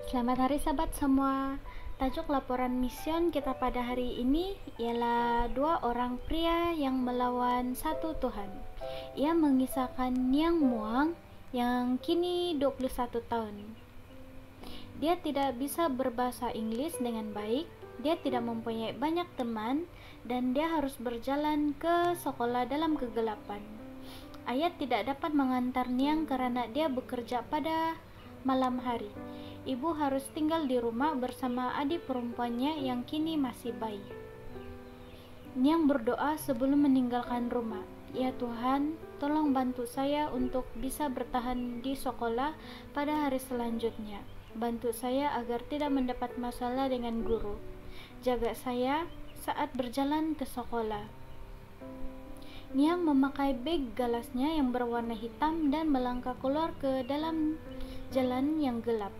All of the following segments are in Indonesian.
Selamat hari Sahabat semua. Tajuk laporan mision kita pada hari ini ialah dua orang pria yang melawan satu Tuhan. Ia mengisahkan Niang Muang yang kini 21 tahun. Dia tidak bisa berbahasa Inggris dengan baik, dia tidak mempunyai banyak teman, dan dia harus berjalan ke sekolah dalam kegelapan. Ayah tidak dapat mengantar Niang karena dia bekerja pada malam hari. Ibu harus tinggal di rumah bersama adik perempuannya yang kini masih bayi. Niang berdoa sebelum meninggalkan rumah. Ya Tuhan, tolong bantu saya untuk bisa bertahan di sekolah pada hari selanjutnya. Bantu saya agar tidak mendapat masalah dengan guru. Jaga saya saat berjalan ke sekolah. Niang memakai beg galasnya yang berwarna hitam dan melangkah keluar ke dalam jalan yang gelap.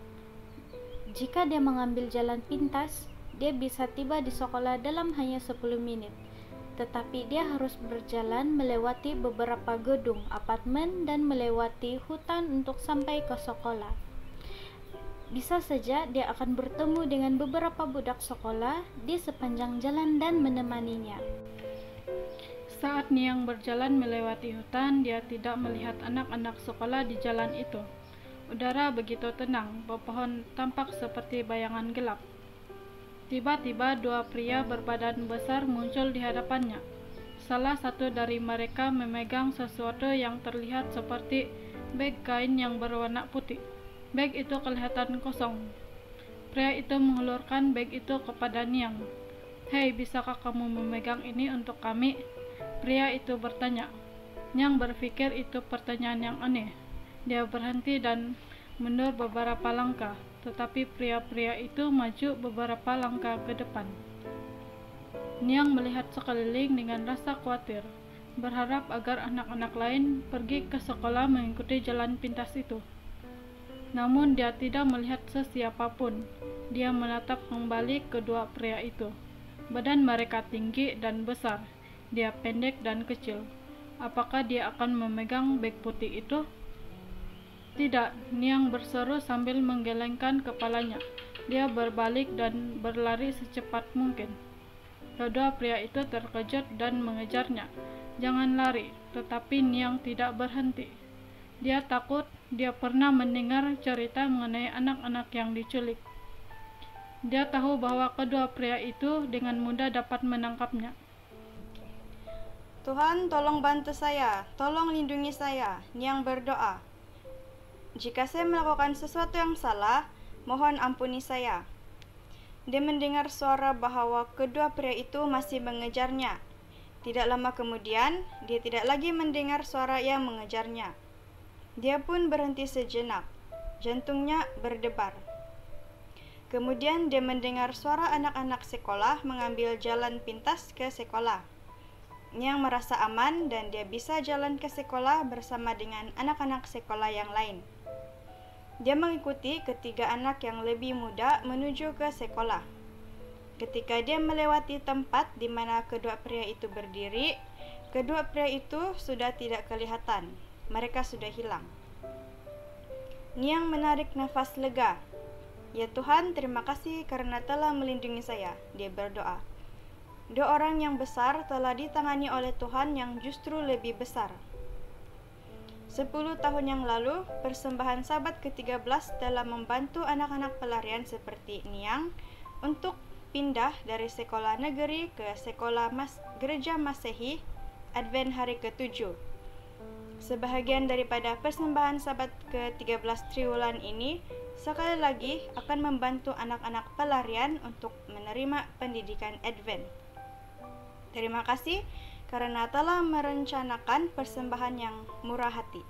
Jika dia mengambil jalan pintas, dia bisa tiba di sekolah dalam hanya 10 menit. Tetapi dia harus berjalan melewati beberapa gedung apartemen dan melewati hutan untuk sampai ke sekolah. Bisa saja dia akan bertemu dengan beberapa budak sekolah di sepanjang jalan dan menemaninya. Saat Niang berjalan melewati hutan, dia tidak melihat anak-anak sekolah di jalan itu. Udara begitu tenang, pohon tampak seperti bayangan gelap. Tiba-tiba dua pria berbadan besar muncul di hadapannya. Salah satu dari mereka memegang sesuatu yang terlihat seperti beg kain yang berwarna putih. Beg itu kelihatan kosong. Pria itu menghulurkan beg itu kepada Niang. "Hei, bisakah kamu memegang ini untuk kami?" Pria itu bertanya. Niang berpikir itu pertanyaan yang aneh. Dia berhenti dan mundur beberapa langkah, tetapi pria-pria itu maju beberapa langkah ke depan. Niang melihat sekeliling dengan rasa khawatir, berharap agar anak-anak lain pergi ke sekolah mengikuti jalan pintas itu. Namun dia tidak melihat sesiapapun. Dia menatap kembali kedua pria itu. Badan mereka tinggi dan besar. Dia pendek dan kecil. Apakah dia akan memegang beg putih itu? Tidak, Niang berseru sambil menggelengkan kepalanya. Dia berbalik dan berlari secepat mungkin. Kedua pria itu terkejut dan mengejarnya. "Jangan lari," tetapi Niang tidak berhenti. Dia takut. Dia pernah mendengar cerita mengenai anak-anak yang diculik. Dia tahu bahwa kedua pria itu dengan mudah dapat menangkapnya. "Tuhan, tolong bantu saya, tolong lindungi saya," Niang berdoa. "Jika saya melakukan sesuatu yang salah, mohon ampuni saya." Dia mendengar suara bahwa kedua pria itu masih mengejarnya. Tidak lama kemudian, dia tidak lagi mendengar suara yang mengejarnya. Dia pun berhenti sejenak. Jantungnya berdebar. Kemudian dia mendengar suara anak-anak sekolah mengambil jalan pintas ke sekolah. Niang merasa aman dan dia bisa jalan ke sekolah bersama dengan anak-anak sekolah yang lain. Dia mengikuti ketiga anak yang lebih muda menuju ke sekolah. Ketika dia melewati tempat di mana kedua pria itu berdiri, kedua pria itu sudah tidak kelihatan. Mereka sudah hilang. Niang menarik nafas lega. "Ya Tuhan, terima kasih karena telah melindungi saya," dia berdoa. Dua orang yang besar telah ditangani oleh Tuhan yang justru lebih besar. 10 tahun yang lalu, persembahan Sabat ke-13 dalam membantu anak-anak pelarian seperti Niang untuk pindah dari sekolah negeri ke sekolah gereja Masehi Advent hari ke-7. Sebahagian daripada persembahan Sabat ke-13 triwulan ini sekali lagi akan membantu anak-anak pelarian untuk menerima pendidikan Advent. Terima kasih karena telah merencanakan persembahan yang murah hati.